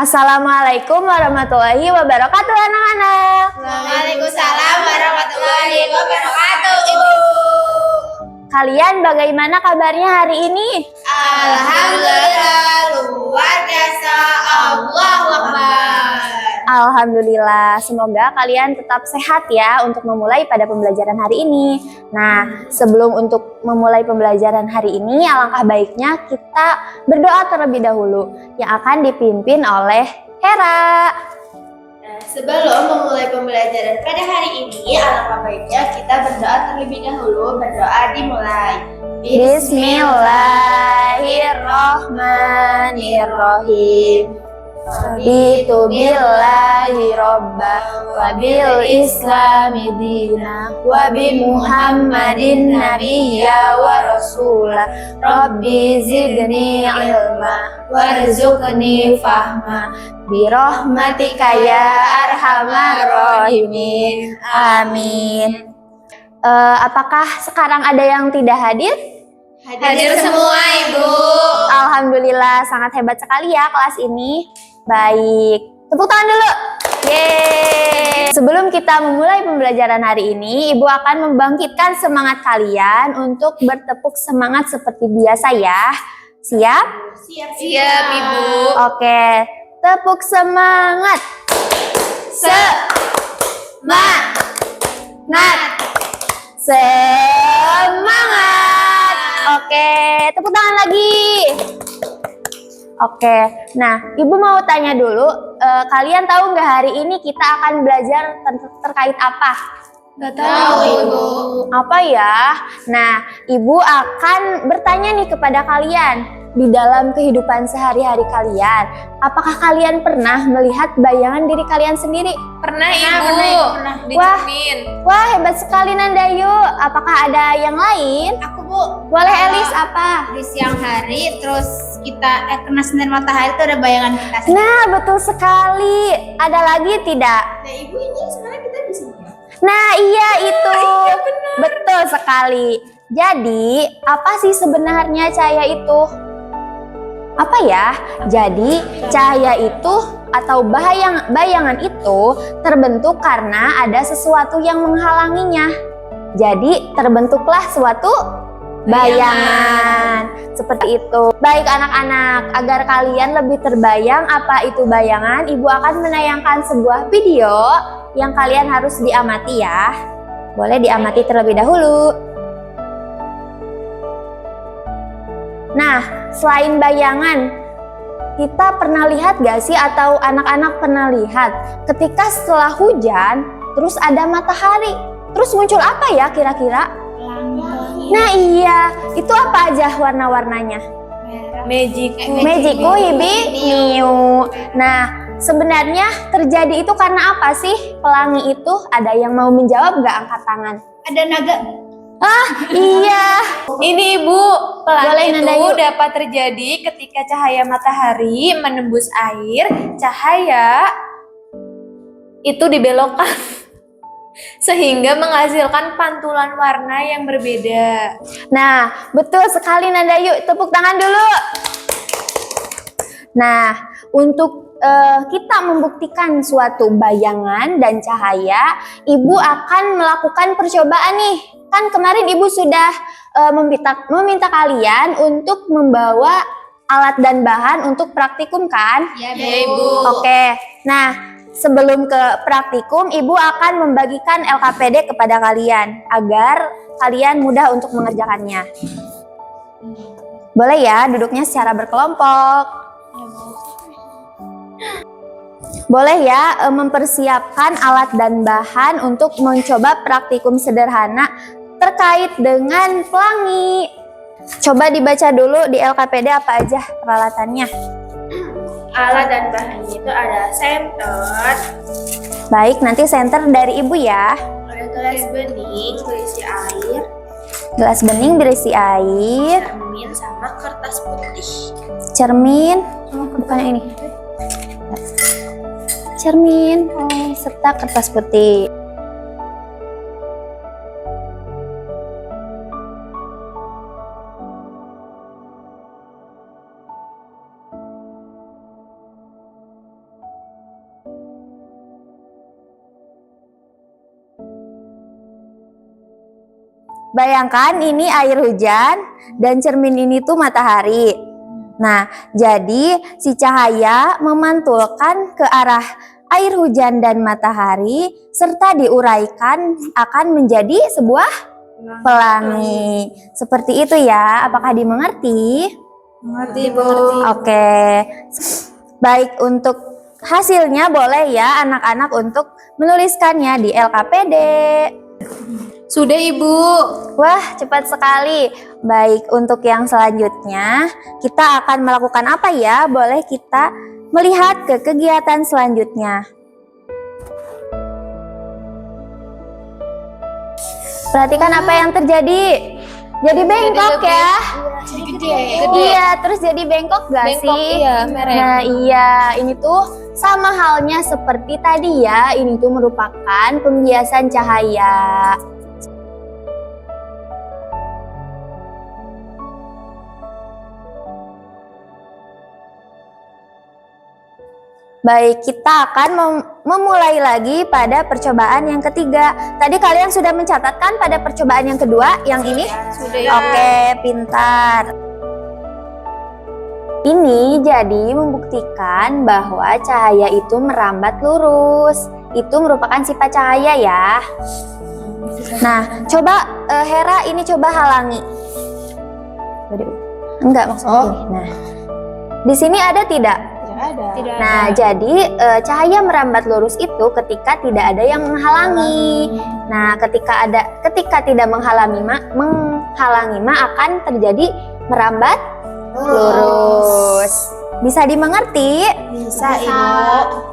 Assalamualaikum warahmatullahi wabarakatuh anak-anak. Waalaikumsalam warahmatullahi wabarakatuh, Ibu. Kalian bagaimana kabarnya hari ini? Alhamdulillah, luar biasa. Allahu Akbar. Alhamdulillah, semoga kalian tetap sehat ya untuk memulai pada pembelajaran hari ini. Nah, sebelum untuk memulai pembelajaran hari ini, alangkah baiknya kita berdoa terlebih dahulu yang akan dipimpin oleh Hera. Sebelum memulai pembelajaran pada hari ini, alangkah baiknya kita berdoa terlebih dahulu. Berdoa dimulai. Bismillahirrahmanirrahim. Raditu billahi robba wa bil islami dina wa bi muhammadin nabiyya wa rasula rabbi zidni ilma warzuqni fahma bi rahmatika ya arhamar rahimin amin. Apakah sekarang ada yang tidak hadir? Hadir semua, Ibu. Alhamdulillah, sangat hebat sekali ya kelas ini. Baik, tepuk tangan dulu. Yeay. Sebelum kita memulai pembelajaran hari ini, Ibu akan membangkitkan semangat kalian untuk bertepuk semangat seperti biasa ya. Siap? Siap, Ibu. Oke, tepuk semangat. Semangat. Oke, tepuk tangan lagi. Oke, nah Ibu mau tanya dulu, kalian tahu nggak hari ini kita akan belajar terkait apa? Nggak tahu, Ibu. Apa ya? Nah, Ibu akan bertanya nih kepada kalian, di dalam kehidupan sehari-hari kalian, apakah kalian pernah melihat bayangan diri kalian sendiri? Pernah, Ibu. Pernah. Wah, hebat sekali Nandayu. Apakah ada yang lain? Aku, Bu. Boleh Elis, apa? Di siang hari, terus kita kena sinar matahari itu ada bayangan kita. Nah, betul sekali. Ada lagi tidak? Nah, Ibu, ini sebenarnya kita bisa. Nah, iya itu. Betul sekali. Jadi, apa sih sebenarnya cahaya itu? Apa ya? Jadi, cahaya itu atau bayangan itu terbentuk karena ada sesuatu yang menghalanginya. Jadi, terbentuklah suatu bayangan. Seperti itu. Baik anak-anak, agar kalian lebih terbayang apa itu bayangan, Ibu akan menayangkan sebuah video yang kalian harus diamati ya. Boleh diamati terlebih dahulu. Nah, selain bayangan, kita pernah lihat gak sih atau anak-anak pernah lihat ketika setelah hujan terus ada matahari, terus muncul apa ya kira-kira? Nah iya, itu apa aja warna-warnanya? Magiku hibi miu. Nah, sebenarnya terjadi itu karena apa sih pelangi itu? Ada yang mau menjawab gak? Angkat tangan. Ada naga. Iya. Ini Ibu, pelangi itu Nandayu dapat terjadi ketika cahaya matahari menembus air, cahaya itu dibelokkan sehingga menghasilkan pantulan warna yang berbeda. Nah, betul sekali Nandayu, tepuk tangan dulu. Nah, untuk kita membuktikan suatu bayangan dan cahaya, Ibu akan melakukan percobaan nih. Kan kemarin Ibu sudah meminta kalian untuk membawa alat dan bahan untuk praktikum kan? Ya, Ibu. Oke, nah sebelum ke praktikum, Ibu akan membagikan LKPD kepada kalian agar kalian mudah untuk mengerjakannya. Boleh ya, duduknya secara berkelompok. Boleh ya mempersiapkan alat dan bahan untuk mencoba praktikum sederhana terkait dengan pelangi. Coba dibaca dulu di LKPD apa aja peralatannya. Alat dan bahannya itu ada senter, Baik, nanti senter dari Ibu ya. ada gelas bening berisi air, Gelas bening berisi air, cermin sama kertas putih. cermin, bukan ini. Cermin, serta kertas putih. bayangkan ini air hujan dan cermin ini tuh matahari. Nah, jadi si cahaya memantulkan ke arah air hujan dan matahari serta diuraikan akan menjadi sebuah pelangi. Seperti itu ya. Apakah dimengerti? Mengerti, Bu. Oke. Baik, untuk hasilnya boleh ya anak-anak untuk menuliskannya di LKPD. Sudah, Ibu. Wah, cepat sekali. Baik, untuk yang selanjutnya kita akan melakukan apa ya? Boleh kita melihat ke kegiatan selanjutnya. Perhatikan apa yang terjadi. Jadi bengkok lebih- ya. Gede. Iya, terus jadi bengkok gak Bengkok, sih? iya, mereng. Nah iya, ini tuh sama halnya seperti tadi ya. Ini tuh merupakan pembiasan cahaya. Baik, kita akan memulai lagi pada percobaan yang ketiga. Tadi kalian sudah mencatatkan pada percobaan yang kedua, yang ini? Sudah. Oke, pintar. Ini jadi membuktikan bahwa cahaya itu merambat lurus. Itu merupakan sifat cahaya ya. Nah, coba Hera ini coba halangi. Enggak maksudnya ini. Nah, di sini ada tidak? Tidak Nah, jadi cahaya merambat lurus itu ketika tidak ada yang menghalangi. Nah, ketika tidak menghalangi akan terjadi merambat lurus. Bisa dimengerti? Bisa, Ibu.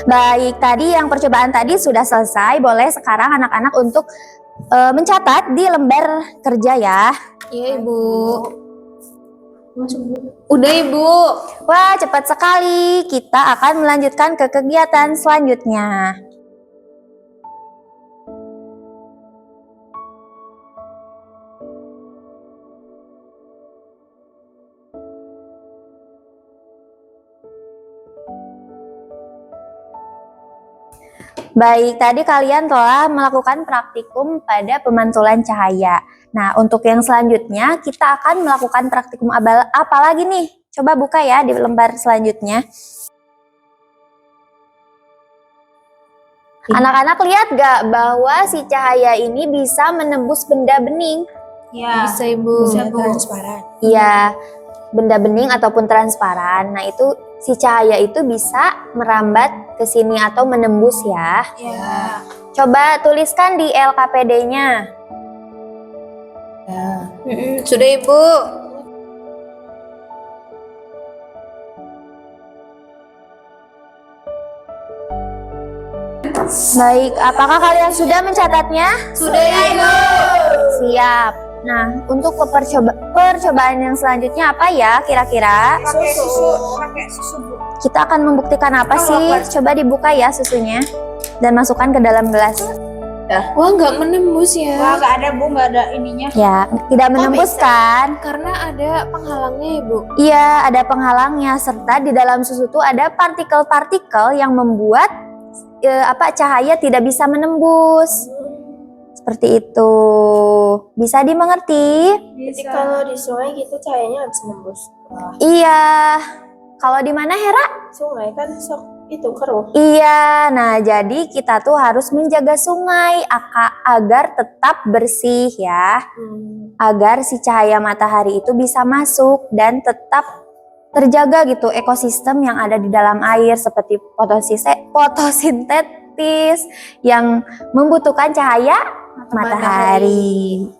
Baik, tadi yang percobaan tadi sudah selesai. Boleh sekarang anak-anak untuk mencatat di lembar kerja ya. Iya, Ibu. Udah, Ibu. Wah, cepat sekali. Kita akan melanjutkan ke kegiatan selanjutnya. Baik, tadi kalian telah melakukan praktikum pada pemantulan cahaya. Nah, untuk yang selanjutnya kita akan melakukan praktikum apa lagi nih? Coba buka ya di lembar selanjutnya. Anak-anak lihat gak bahwa si cahaya ini bisa menembus benda bening? Ya. Bisa, Ibu. Bisa, Bu. Transparan. Iya, benda bening ataupun transparan. Nah, itu si cahaya itu bisa merambat ke sini atau menembus ya. Ya. Coba tuliskan di LKPD-nya. Sudah, Ibu. Baik, apakah kalian sudah mencatatnya? Sudah, Ibu. Siap. Nah, untuk percobaan yang selanjutnya apa ya kira-kira? Pakai susu, Bu. Kita akan membuktikan apa sih? Coba dibuka ya susunya dan masukkan ke dalam gelas. Wah, nggak menembus ya. Wah, nggak ada, Bu, nggak ada ininya. Ya, tidak menembus kan? Karena ada penghalangnya, Ibu. Iya, ada penghalangnya serta di dalam susu itu ada partikel-partikel yang membuat cahaya tidak bisa menembus. Seperti itu. Bisa dimengerti? Jadi kalau di sungai gitu cahayanya nggak bisa nembus. Iya. Kalau di mana Hera? Sungai kan sok itu keruh. Iya. Nah, jadi kita tuh harus menjaga sungai agar tetap bersih ya. Agar si cahaya matahari itu bisa masuk dan tetap terjaga gitu ekosistem yang ada di dalam air seperti fotosintesis yang membutuhkan cahaya matahari.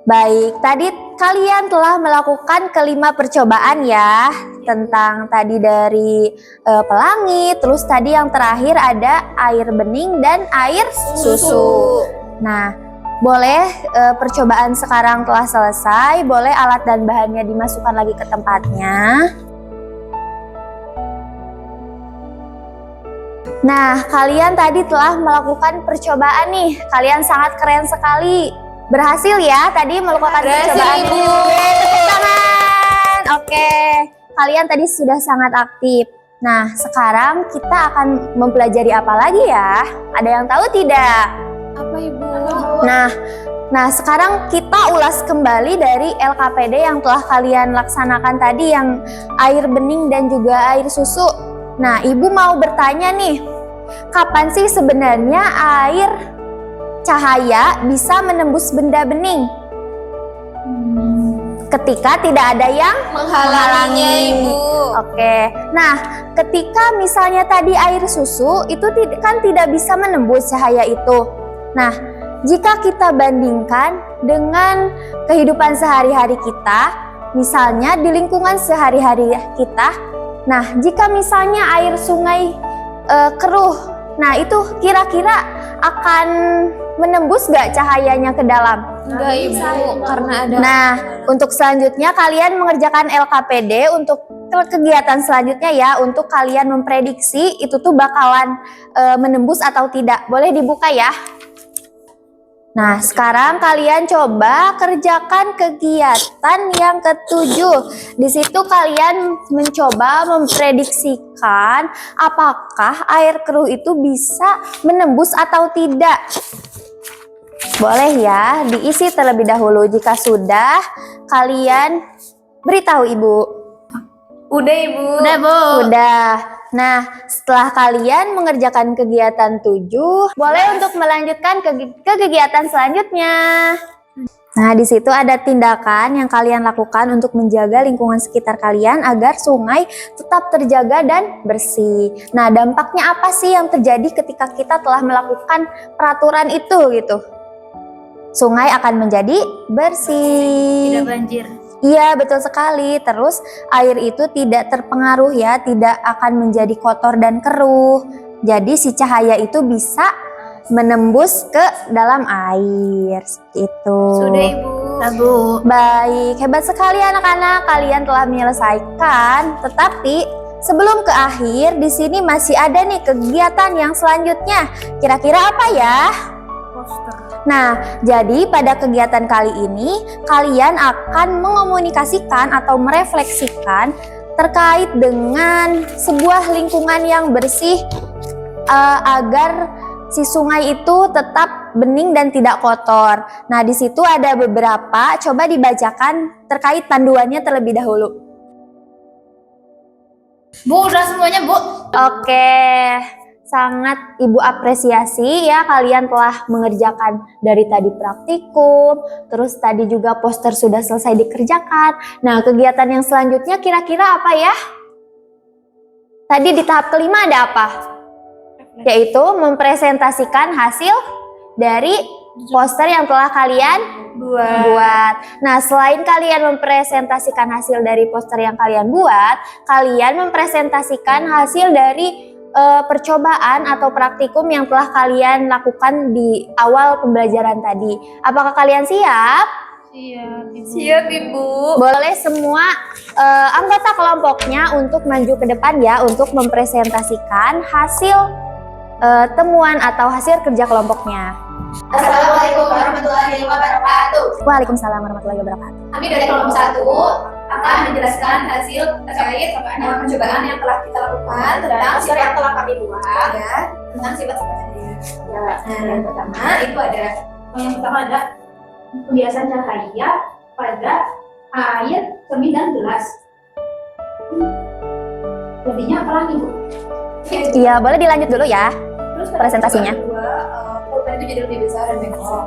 Baik, tadi kalian telah melakukan kelima percobaan ya tentang tadi dari pelangi, terus tadi yang terakhir ada air bening dan air susu. Nah, boleh percobaan sekarang telah selesai, boleh alat dan bahannya dimasukkan lagi ke tempatnya. Nah, kalian tadi telah melakukan percobaan nih, kalian sangat keren sekali. Berhasil ya tadi melakukan Berhasil, percobaan. Ibu. Yeay, tepuk tangan. Oke, kalian tadi sudah sangat aktif. Nah, sekarang kita akan mempelajari apa lagi ya? Ada yang tahu tidak? Apa Ibu? Nah, sekarang kita ulas kembali dari LKPD yang telah kalian laksanakan tadi, yang air bening dan juga air susu. Nah, Ibu mau bertanya nih, kapan sih sebenarnya air cahaya bisa menembus benda bening? Ketika tidak ada yang Menghalanginya Ibu. Oke, nah ketika misalnya tadi air susu itu kan tidak bisa menembus cahaya itu. Nah, jika kita bandingkan dengan kehidupan sehari-hari kita, misalnya di lingkungan sehari-hari kita, nah jika misalnya air sungai keruh, nah itu kira-kira akan menembus gak cahayanya ke dalam? Enggak Ibu, karena ada. Nah, untuk selanjutnya kalian mengerjakan LKPD untuk kegiatan selanjutnya ya, untuk kalian memprediksi itu tuh bakalan menembus atau tidak. Boleh dibuka ya. Nah, sekarang kalian coba kerjakan kegiatan yang ketujuh. Di situ kalian mencoba memprediksikan apakah air keruh itu bisa menembus atau tidak. Boleh ya, diisi terlebih dahulu. Jika sudah, kalian beritahu Ibu. Udah Ibu. Udah, Bu. Udah. Nah, setelah kalian mengerjakan kegiatan 7, boleh untuk melanjutkan ke kegiatan selanjutnya. Nah, di situ ada tindakan yang kalian lakukan untuk menjaga lingkungan sekitar kalian agar sungai tetap terjaga dan bersih. Nah, dampaknya apa sih yang terjadi ketika kita telah melakukan peraturan itu gitu? Sungai akan menjadi bersih. Tidak banjir. Iya, betul sekali. Terus air itu tidak terpengaruh ya, tidak akan menjadi kotor dan keruh. Jadi si cahaya itu bisa menembus ke dalam air. Seperti itu. Sudah Ibu. Bu. Baik, hebat sekali anak-anak. Kalian telah menyelesaikan. Tetapi sebelum ke akhir, di sini masih ada nih kegiatan yang selanjutnya. Kira-kira apa ya? Nah, jadi pada kegiatan kali ini kalian akan mengomunikasikan atau merefleksikan terkait dengan sebuah lingkungan yang bersih agar si sungai itu tetap bening dan tidak kotor. Nah, di situ ada beberapa, coba dibacakan terkait panduannya terlebih dahulu. Bu, udah semuanya, Bu. Oke. Sangat Ibu apresiasi ya, kalian telah mengerjakan dari tadi praktikum, terus tadi juga poster sudah selesai dikerjakan. Nah, kegiatan yang selanjutnya kira-kira apa ya? Tadi di tahap kelima ada apa? Yaitu mempresentasikan hasil dari poster yang telah kalian buat. Nah, selain kalian mempresentasikan hasil dari poster yang kalian buat, kalian mempresentasikan hasil dari percobaan atau praktikum yang telah kalian lakukan di awal pembelajaran tadi. Apakah kalian siap? Siap Ibu. Boleh semua anggota kelompoknya untuk maju ke depan ya, untuk mempresentasikan hasil temuan atau hasil kerja kelompoknya. Assalamualaikum warahmatullahi wabarakatuh. Waalaikumsalam warahmatullahi wabarakatuh. Kami dari kelompok 1 akan menjelaskan hasil terkait percobaan yang telah kita lakukan tentang sifat yang telah kami buat ya, tentang sifat-sifatnya. Ya, nah, yang pertama itu ada pembiasan cahaya pada air cermin dan gelas. Jadinya apa lagi, Bu? Iya, boleh dilanjut dulu ya. Terus presentasinya. Pulpen itu jadi lebih besar dan bengkok.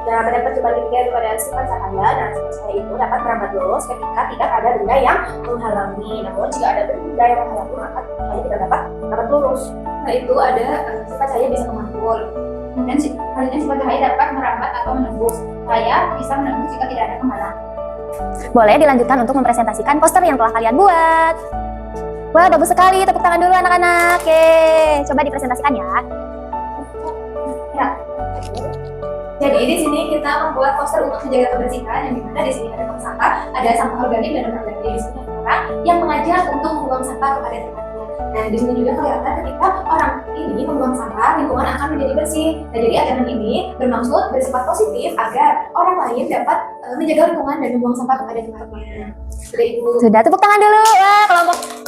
Nah, pada percobaan ketiga itu pada sifat cahaya, dan sifat cahaya itu dapat merambat lurus ketika tidak ada benda yang menghalangi. Namun jika ada benda yang menghalangi, maka cahaya tidak dapat merambat lurus. Nah, itu ada sifat cahaya bisa memantul. Kemudian selanjutnya sifat cahaya dapat merambat atau menembus. Cahaya bisa menembus jika tidak ada penghalang. Boleh dilanjutkan untuk mempresentasikan poster yang telah kalian buat. Wah, bagus sekali. Tepuk tangan dulu anak-anak. Oke, coba dipresentasikan ya. Ya. Jadi di sini kita membuat poster untuk menjaga kebersihan, yang dimana di sini ada tong sampah, ada sampah organik dan non-organik. Di sini ada orang yang mengajak untuk membuang sampah kepada tempatnya. Dan di sini juga kelihatan ketika orang ini membuang sampah, lingkungan akan menjadi bersih. Nah, jadi ajaran ini bermaksud bersifat positif agar orang lain dapat menjaga lingkungan dan membuang sampah pada tempatnya. Sudah Ibu. Sudah, tepuk tangan dulu. Wah,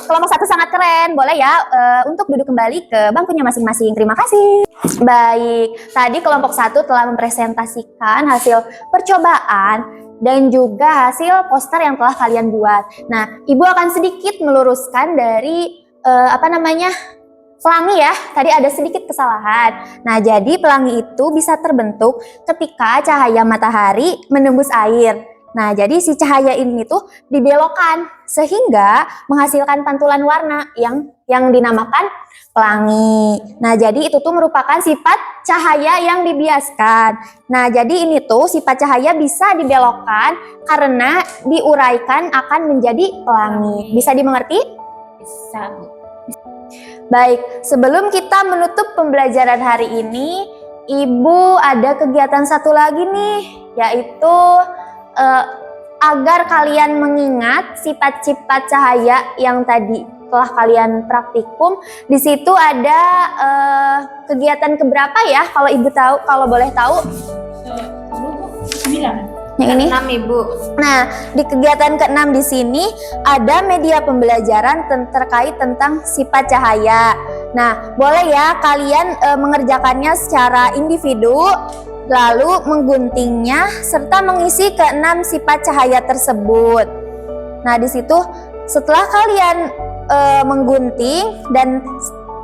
kelompok satu sangat keren. Boleh ya untuk duduk kembali ke bangkunya masing-masing. Terima kasih. Baik, tadi kelompok satu telah mempresentasikan hasil percobaan dan juga hasil poster yang telah kalian buat. Nah, Ibu akan sedikit meluruskan dari pelangi ya. Tadi ada sedikit kesalahan. Nah, jadi pelangi itu bisa terbentuk ketika cahaya matahari menembus air. Nah, jadi si cahaya ini tuh dibelokkan sehingga menghasilkan pantulan warna yang dinamakan pelangi. Nah, jadi itu tuh merupakan sifat cahaya yang dibiaskan. Nah, jadi ini tuh sifat cahaya bisa dibelokkan karena diuraikan akan menjadi pelangi. Bisa dimengerti? Bisa, Bu. Baik, sebelum kita menutup pembelajaran hari ini, Ibu ada kegiatan satu lagi nih, yaitu agar kalian mengingat sifat-sifat cahaya yang tadi telah kalian praktikum. Di situ ada kegiatan keberapa ya? Kalau Ibu tahu, kalau boleh tahu? 9. Yang ini? 6, Ibu. Nah, di kegiatan ke-6 di sini ada media pembelajaran terkait tentang sifat cahaya. Nah, boleh ya kalian mengerjakannya secara individu, lalu mengguntingnya serta mengisi ke-6 sifat cahaya tersebut. Nah, di situ setelah kalian menggunting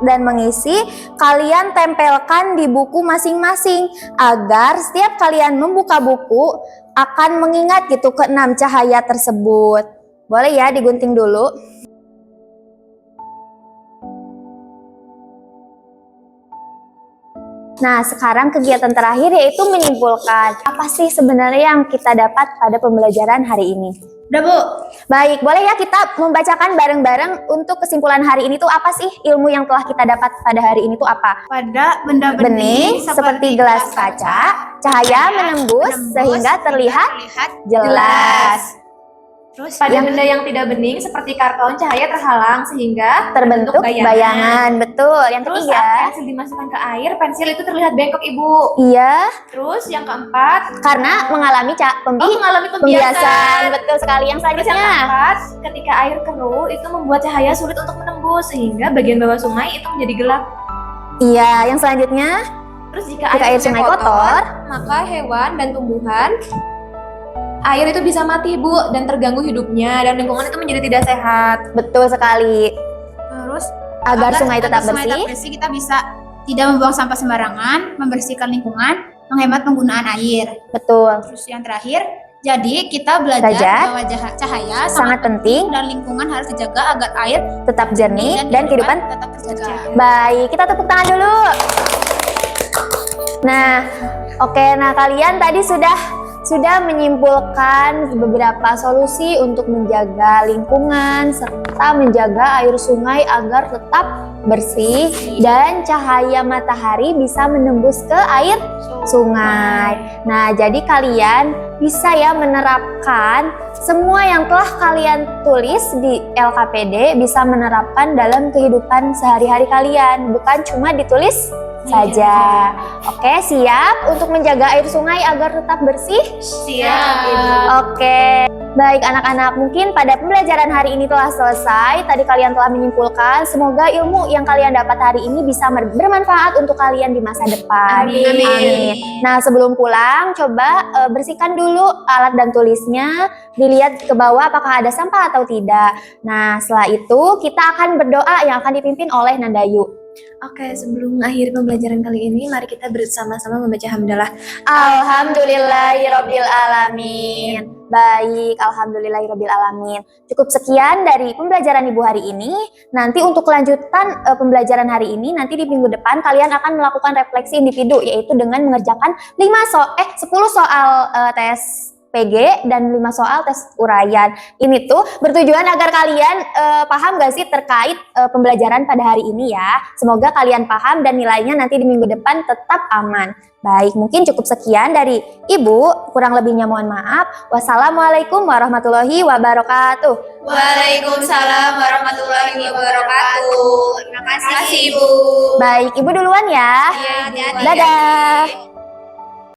dan mengisi, kalian tempelkan di buku masing-masing agar setiap kalian membuka buku akan mengingat gitu ke-6 cahaya tersebut. Boleh ya digunting dulu. Nah, sekarang kegiatan terakhir yaitu menyimpulkan apa sih sebenarnya yang kita dapat pada pembelajaran hari ini. Udah, Bu. Baik, boleh ya kita membacakan bareng-bareng untuk kesimpulan hari ini tuh apa sih ilmu yang telah kita dapat pada hari ini tuh apa? Pada benda Bening seperti gelas kaca, cahaya menembus sehingga terlihat jelas. Terus pada benda yang tidak bening seperti karton, cahaya terhalang sehingga Terbentuk bayangan. Betul. Yang Terus ketiga, saat pensil dimasukkan ke air, pensil itu terlihat bengkok, Ibu. iya, Terus yang keempat, karena mengalami mengalami pembiasan. Betul sekali. Yang Terus yang selanjutnya, keempat, ketika air keruh itu membuat cahaya sulit untuk menembus sehingga bagian bawah sungai itu menjadi gelap. iya, yang selanjutnya, Terus jika jika air sungai kotor, maka hewan dan tumbuhan air itu bisa mati, Bu, dan terganggu hidupnya dan lingkungan itu menjadi tidak sehat. betul sekali. Terus Agar sungai tetap sungai bersih, kita bisa tidak membuang sampah sembarangan, membersihkan lingkungan, menghemat penggunaan air. betul. Terus yang terakhir, jadi kita belajar bahwa cahaya Sangat penting, dan lingkungan harus dijaga agar air tetap jernih dan kehidupan. tetap terjaga. Baik, kita tepuk tangan dulu. Nah, oke, nah kalian tadi sudah menyimpulkan beberapa solusi untuk menjaga lingkungan serta menjaga air sungai agar tetap bersih dan cahaya matahari bisa menembus ke air sungai. Nah, jadi kalian bisa ya menerapkan semua yang telah kalian tulis di LKPD, bisa menerapkan dalam kehidupan sehari-hari kalian, bukan cuma ditulis saja. Oke, siap untuk menjaga air sungai agar tetap bersih? Siap, Ibu. Oke. Baik anak-anak, mungkin pada pembelajaran hari ini telah selesai. Tadi kalian telah menyimpulkan. Semoga ilmu yang kalian dapat hari ini bisa bermanfaat untuk kalian di masa depan. Amin. Nah, sebelum pulang, coba bersihkan dulu alat dan tulisnya. Dilihat ke bawah apakah ada sampah atau tidak. Nah, setelah itu kita akan berdoa yang akan dipimpin oleh Nandayu. Oke, sebelum mengakhiri pembelajaran kali ini, mari kita bersama-sama membaca hamdalah. Alhamdulillahirabbil alamin. Baik, alhamdulillahirabbil alamin. Cukup sekian dari pembelajaran Ibu hari ini. Nanti untuk kelanjutan pembelajaran hari ini, nanti di minggu depan kalian akan melakukan refleksi individu, yaitu dengan mengerjakan 10 soal tes PG dan 5 soal tes uraian. Ini tuh bertujuan agar kalian paham gak sih terkait pembelajaran pada hari ini ya. Semoga kalian paham dan nilainya nanti di minggu depan tetap aman. Baik, mungkin cukup sekian dari Ibu. Kurang lebihnya mohon maaf. Wassalamualaikum warahmatullahi wabarakatuh. Waalaikumsalam warahmatullahi wabarakatuh. Terima kasih Ibu. Baik, Ibu duluan ya. Hati-hati. Dadah.